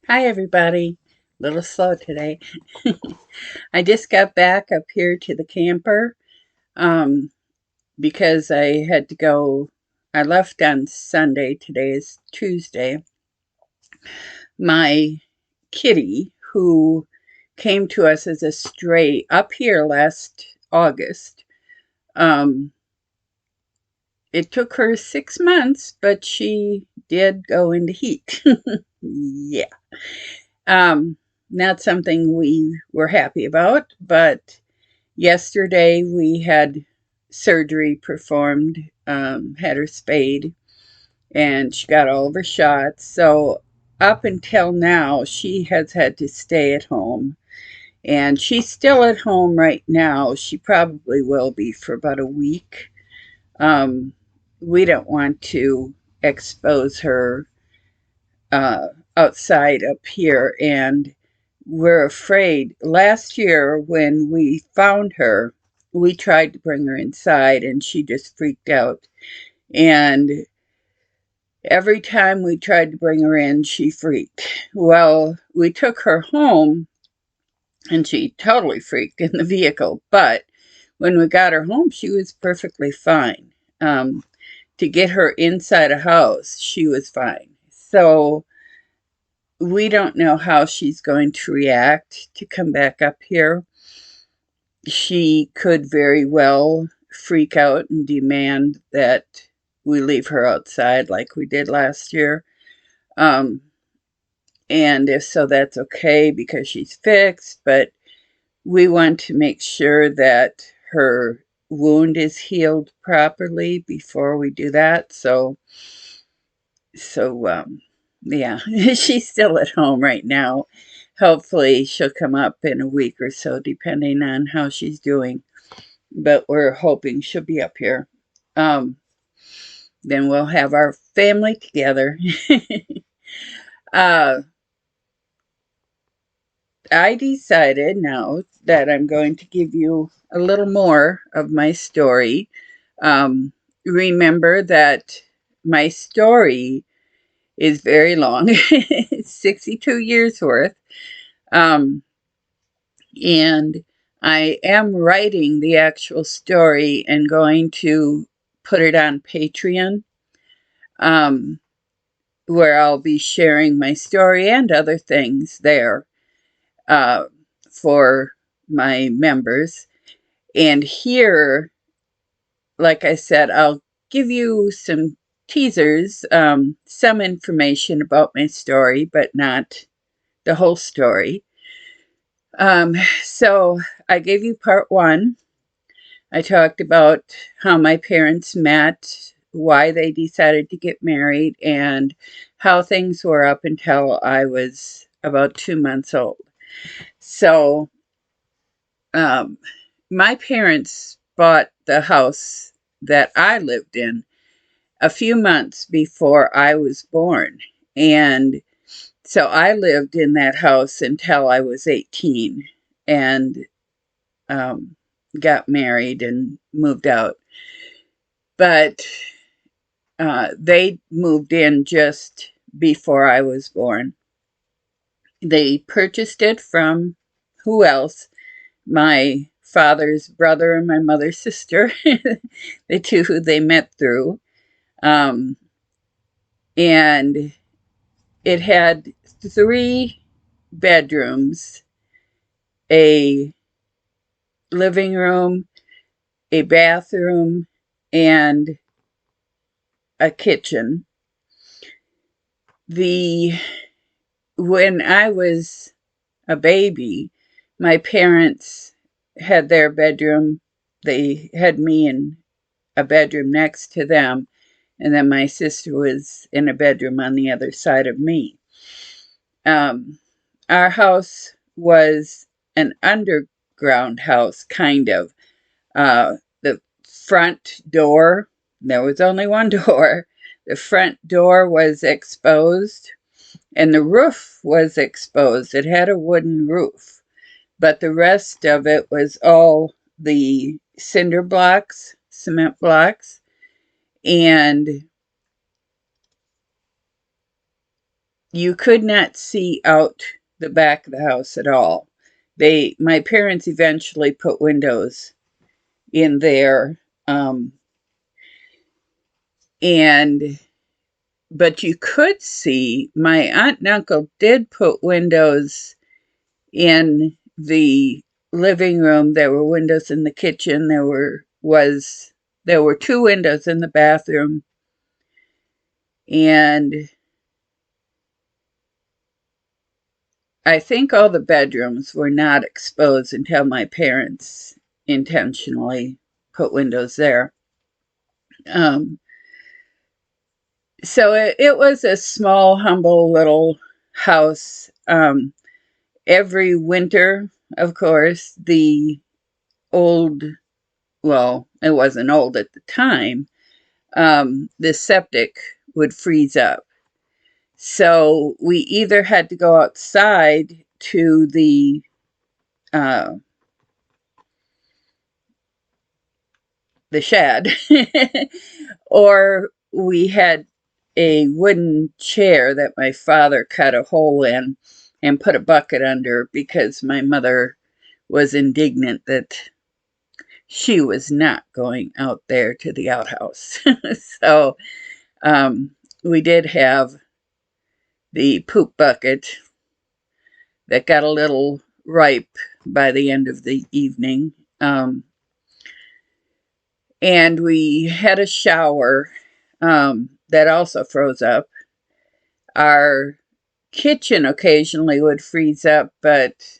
Hi, everybody. A little slow today. I just got back up here to the camper um, because I had to go. I left on Sunday. Today is Tuesday. My kitty, who came to us as a stray up here last August, um, it took her 6 months, but she did go into heat. Yeah. Um, Not something we were happy about, but yesterday we had surgery performed, had her spayed, and she got all of her shots. So up until now, she has had to stay at home. And she's still at home right now. She probably will be for about a week. Um, we don't want to expose her uh, outside up here, and we're afraid. Last year, when we found her, we tried to bring her inside, and she just freaked out. And every time we tried to bring her in, she freaked. Well, we took her home, and she totally freaked in the vehicle. But when we got her home, she was perfectly fine. To get her inside a house, she was fine. So we don't know how she's going to react to come back up here. She could very well freak out and demand that we leave her outside like we did last year. Um, and if so, that's okay because she's fixed, but we want to make sure that her wound is healed properly before we do that. So yeah, she's still at home right now. Hopefully she'll come up in a week or so, depending on how she's doing. But we're hoping she'll be up here. Um, then we'll have our family together. uh, I decided now that I'm going to give you a little more of my story. Um, Remember that my story is very long. It's 62 years worth. Um, and I am writing the actual story and going to put it on Patreon, um, where I'll be sharing my story and other things there uh, for my members. And here, like I said, I'll give you some teasers, some information about my story, but not the whole story. Um, so I gave you part one. I talked about how my parents met, why they decided to get married, and how things were up until I was about 2 months old. So, um, my parents bought the house that I lived in a few months before I was born. And so I lived in that house until I was 18 and um, got married and moved out. But they moved in just before I was born. They purchased it from who else? My father's brother and my mother's sister, the two who they met through. Um, and it had 3 bedrooms, a living room, a bathroom, and a kitchen. The When I was a baby, my parents had their bedroom. They had me in a bedroom next to them, and then my sister was in a bedroom on the other side of me. Um, our house was an underground house, kind of. The front door, there was only one door. The front door was exposed, and the roof was exposed. It had a wooden roof, but the rest of it was all the cinder blocks, cement blocks, and you could not see out the back of the house at all. My parents eventually put windows in there, um, and but you could see. My aunt and uncle did put windows in the living room. There were windows in the kitchen. There were two windows in the bathroom, and I think all the bedrooms were not exposed until my parents intentionally put windows there. Um, so it was a small, humble little house. Every winter, of course, the old, well, it wasn't old at the time, the septic would freeze up. So we either had to go outside to uh, the shed, or we had a wooden chair that my father cut a hole in and put a bucket under because my mother was indignant that she was not going out there to the outhouse. So we did have the poop bucket that got a little ripe by the end of the evening. And we had a shower that also froze up. Our kitchen occasionally would freeze up, but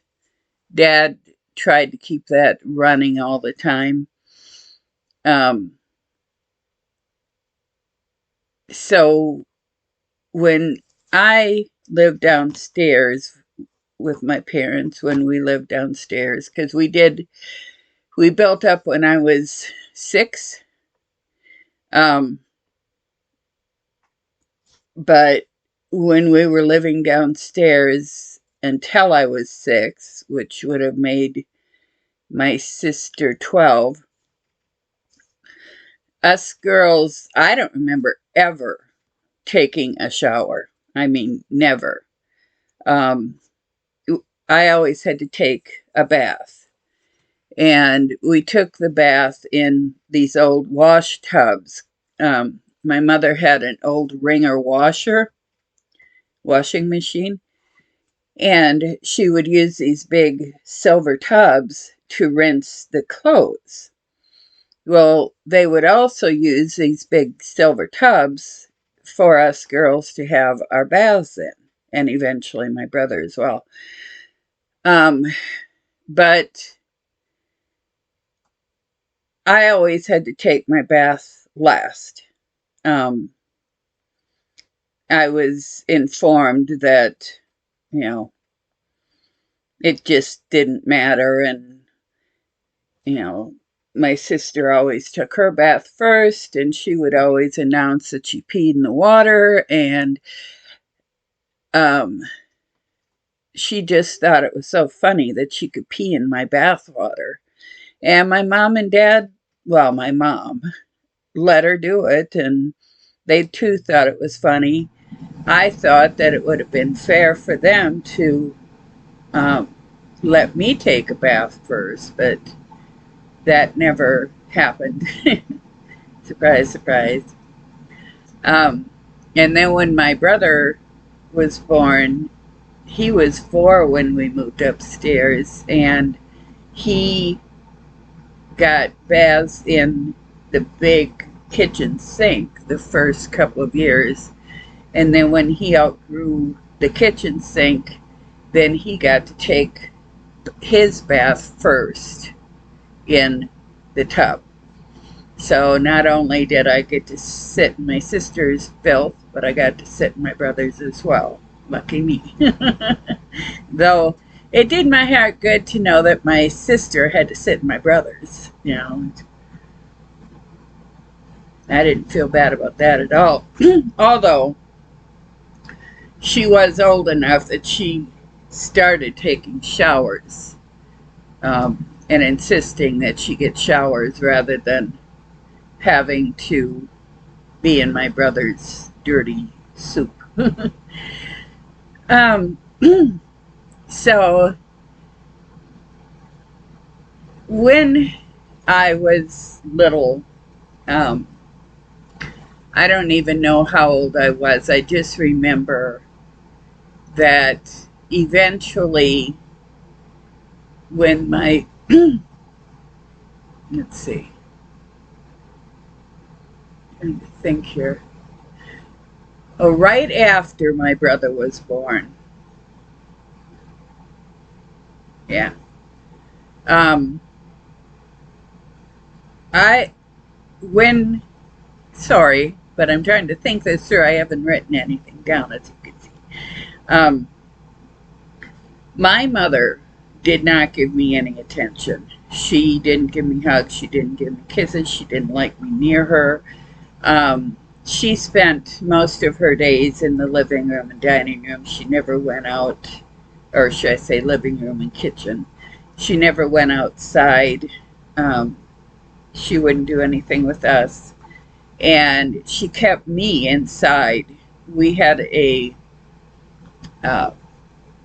Dad tried to keep that running all the time. So when I lived downstairs with my parents, when we lived downstairs, because we built up when I was 6. But when we were living downstairs until I was 6, which would have made my sister 12, us girls, I don't remember ever taking a shower. I mean, never. Um, I always had to take a bath. And we took the bath in these old wash tubs. My mother had an old Ringer washing machine, and she would use these big silver tubs to rinse the clothes. Well, they would also use these big silver tubs for us girls to have our baths in, and eventually my brother as well. But I always had to take my bath last. I was informed that, you know, it just didn't matter. And, you know, my sister always took her bath first, and she would always announce that she peed in the water. And she just thought it was so funny that she could pee in my bath water. And my mom and dad, well, my mom let her do it, and they too thought it was funny. I thought that it would have been fair for them to let me take a bath first, but that never happened. Surprise, surprise. And then when my brother was born, he was 4 when we moved upstairs, and he got baths in the big kitchen sink the first couple of years. And then when he outgrew the kitchen sink, then he got to take his bath first in the tub. So not only did I get to sit in my sister's filth, but I got to sit in my brother's as well. Lucky me. Though it did my heart good to know that my sister had to sit in my brother's. You know, I didn't feel bad about that at all. Although she was old enough that she started taking showers and insisting that she get showers rather than having to be in my brother's dirty soup. Um, so when I was little, um, I don't even know how old I was. I just remember that eventually when my, let's see, I'm trying to think here. Oh, right after my brother was born. Yeah. Um, I, when, sorry, but I'm trying to think this through. I haven't written anything down, as you can see. Um, my mother did not give me any attention. She didn't give me hugs. She didn't give me kisses. She didn't like me near her. Um, she spent most of her days in the living room and dining room. She never went out, or should I say living room and kitchen. She never went outside. Um, she wouldn't do anything with us. And she kept me inside. We had uh,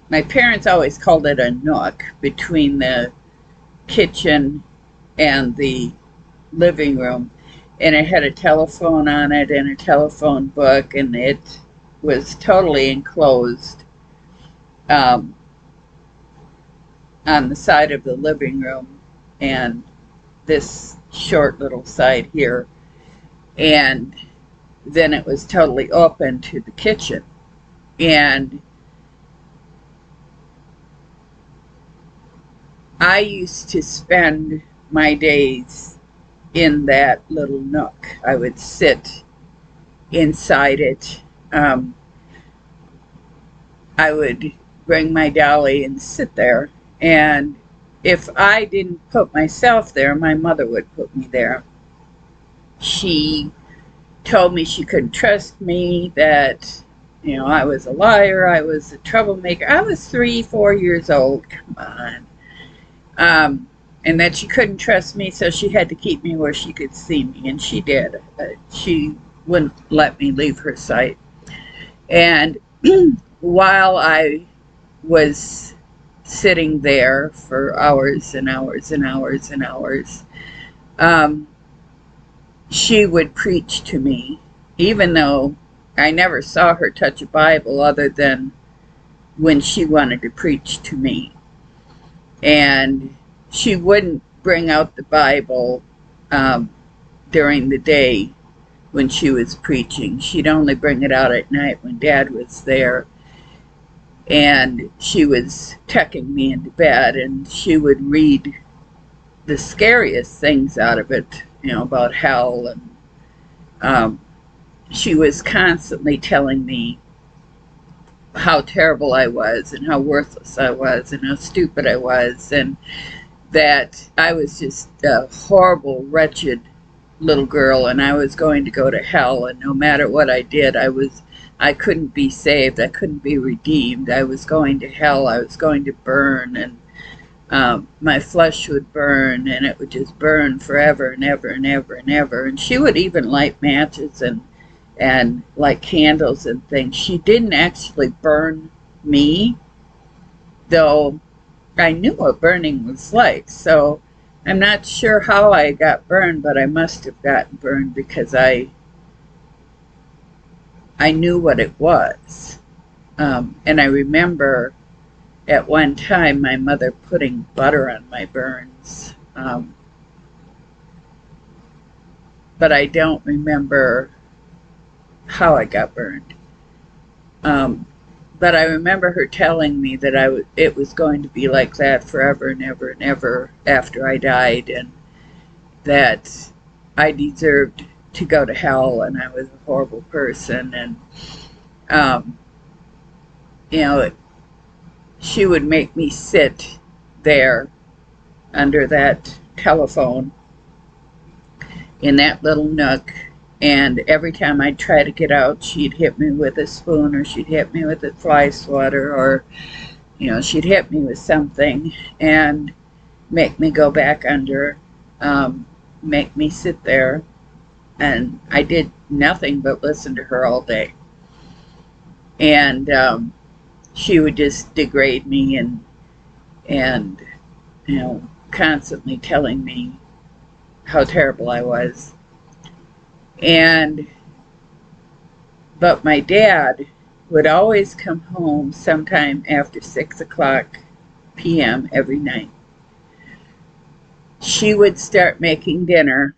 my parents always called it a nook between the kitchen and the living room, and it had a telephone on it and a telephone book, and it was totally enclosed um, on the side of the living room and this short little side here, and then it was totally open to the kitchen. And I used to spend my days in that little nook. I would sit inside it. I would bring my dolly and sit there. And if I didn't put myself there, my mother would put me there. She told me she couldn't trust me, that, I was a liar, I was a troublemaker. I was 3, 4 years old. Come on. And that she couldn't trust me, so she had to keep me where she could see me, and she did. She wouldn't let me leave her sight. And while I was sitting there for hours and hours and hours and hours, she would preach to me, even though I never saw her touch a Bible other than when she wanted to preach to me. And she wouldn't bring out the Bible during the day when she was preaching. She'd only bring it out at night when Dad was there. And she was tucking me into bed, and she would read the scariest things out of it, about hell. And she was constantly telling me how terrible I was and how worthless I was and how stupid I was, and that I was just a horrible, wretched little girl, and I was going to go to hell, and no matter what I did, I couldn't be saved. I couldn't be redeemed. I was going to hell. I was going to burn, and my flesh would burn, and it would just burn forever and ever and ever and ever. And she would even light matches and light candles and things. She didn't actually burn me, though I knew what burning was like. So I'm not sure how I got burned, but I must have gotten burned because I knew what it was. And I remember at one time my mother putting butter on my burns. But I don't remember how I got burned. But I remember her telling me that it was going to be like that forever and ever and ever after I died, and that I deserved to go to hell, and I was a horrible person. And she would make me sit there under that telephone in that little nook, and every time I'd try to get out, she'd hit me with a spoon, or she'd hit me with a fly swatter, or she'd hit me with something and make me go back under, make me sit there, and I did nothing but listen to her all day. And she would just degrade me and constantly telling me how terrible I was. And but my dad would always come home sometime after 6 o'clock p.m. every night. She would start making dinner,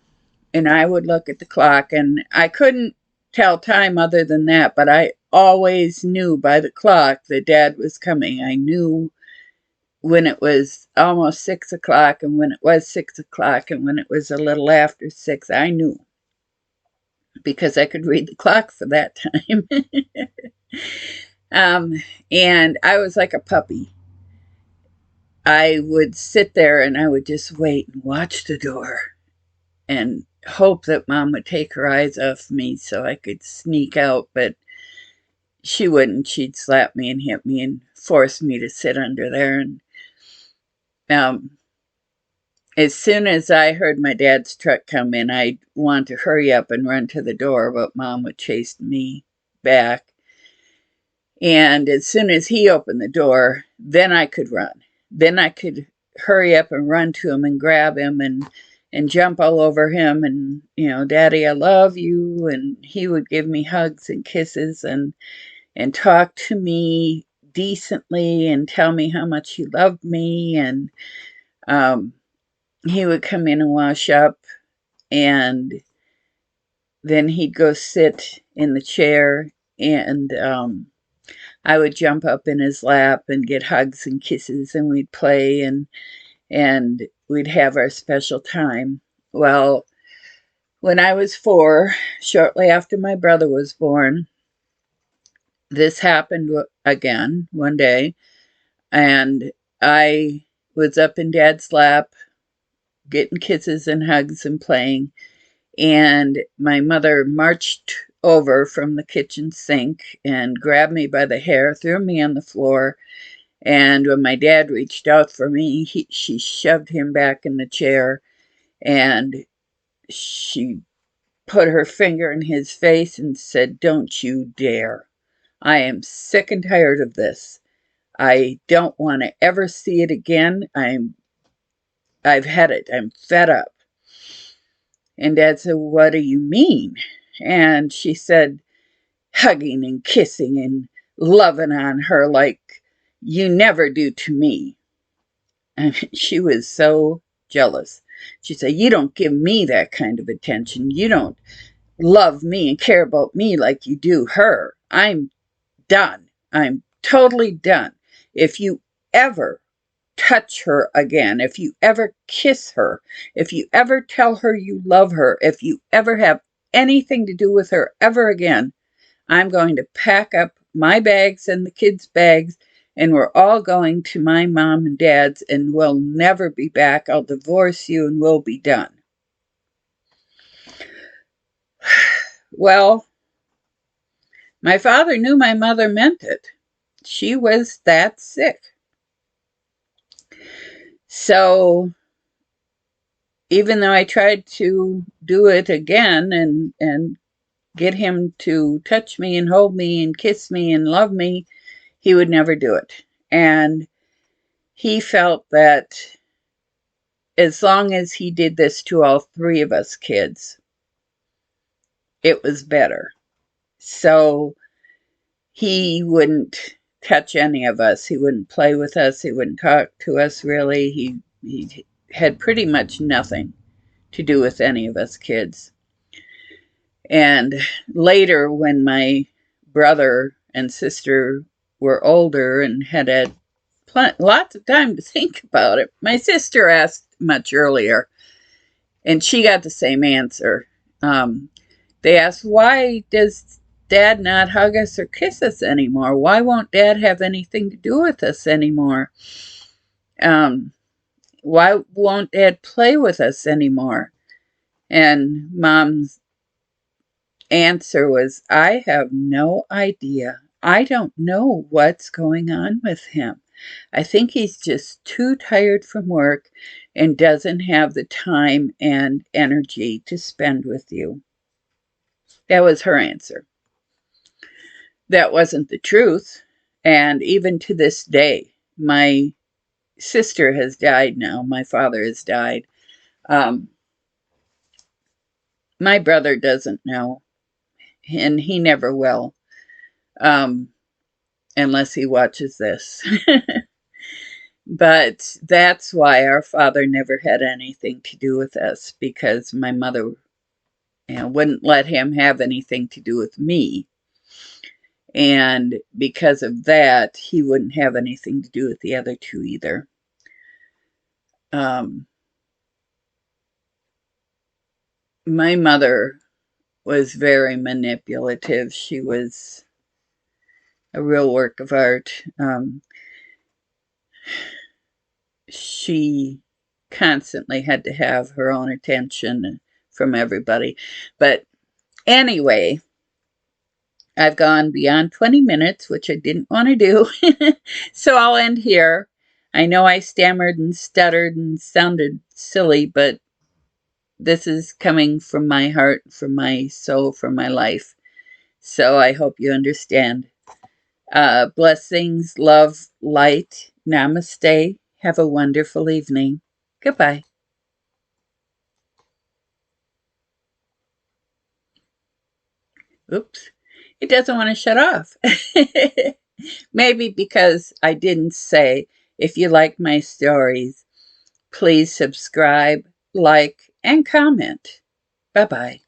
and I would look at the clock, and I couldn't tell time other than that, but I always knew by the clock that Dad was coming. I knew when it was almost 6 o'clock, and when it was 6 o'clock, and when it was a little after 6. I knew because I could read the clock for that time. um, and I was like a puppy. I would sit there and I would just wait and watch the door and hope that Mom would take her eyes off me so I could sneak out, but she wouldn't. She'd slap me and hit me and force me to sit under there. And um, as soon as I heard my dad's truck come in, I'd want to hurry up and run to the door, but Mom would chase me back. And as soon as he opened the door, then I could run. Then I could hurry up and run to him and grab him and jump all over him and, Daddy, I love you. And he would give me hugs and kisses and talk to me decently and tell me how much he loved me. And he would come in and wash up, and then he'd go sit in the chair, and I would jump up in his lap and get hugs and kisses, and we'd play and we'd have our special time. Well, when I was 4, shortly after my brother was born, this happened again one day, and I was up in Dad's lap getting kisses and hugs and playing, and my mother marched over from the kitchen sink and grabbed me by the hair, threw me on the floor. And when my dad reached out for me, she shoved him back in the chair, and she put her finger in his face and said, "Don't you dare. I am sick and tired of this. I don't want to ever see it again. I've had it. I'm fed up." And Dad said, "What do you mean?" And she said, hugging and kissing and loving on her like you never do to me. And she was so jealous. She said, "You don't give me that kind of attention. You don't love me and care about me like you do her. I'm done. I'm totally done. If you ever touch her again, if you ever kiss her, if you ever tell her you love her, if you ever have anything to do with her ever again, I'm going to pack up my bags and the kids' bags, and we're all going to my mom and dad's, and we'll never be back. I'll divorce you and we'll be done." Well, my father knew my mother meant it. She was that sick. So even though I tried to do it again and get him to touch me and hold me and kiss me and love me, he would never do it. And he felt that as long as he did this to all 3 of us kids, it was better. So he wouldn't touch any of us. He wouldn't play with us. He wouldn't talk to us, really. He had pretty much nothing to do with any of us kids. And later, when my brother and sister were older and had lots of time to think about it, my sister asked much earlier, and she got the same answer. They asked, "Why does Dad not hug us or kiss us anymore? Why won't Dad have anything to do with us anymore? Why won't Dad play with us anymore?" And Mom's answer was, "I have no idea. I don't know what's going on with him. I think he's just too tired from work and doesn't have the time and energy to spend with you." That was her answer. That wasn't the truth. And even to this day, my sister has died now. My father has died. Um, my brother doesn't know, and he never will, um, unless he watches this. But that's why our father never had anything to do with us, because my mother, wouldn't let him have anything to do with me. And because of that, he wouldn't have anything to do with the other two either. Um, my mother was very manipulative. She was a real work of art. She constantly had to have her own attention from everybody. But anyway, I've gone beyond 20 minutes, which I didn't want to do. So I'll end here. I know I stammered and stuttered and sounded silly, but this is coming from my heart, from my soul, from my life. So I hope you understand. Blessings, love, light. Namaste. Have a wonderful evening. Goodbye. Oops. It doesn't want to shut off. Maybe because I didn't say, if you like my stories, please subscribe, like, and comment. Bye-bye.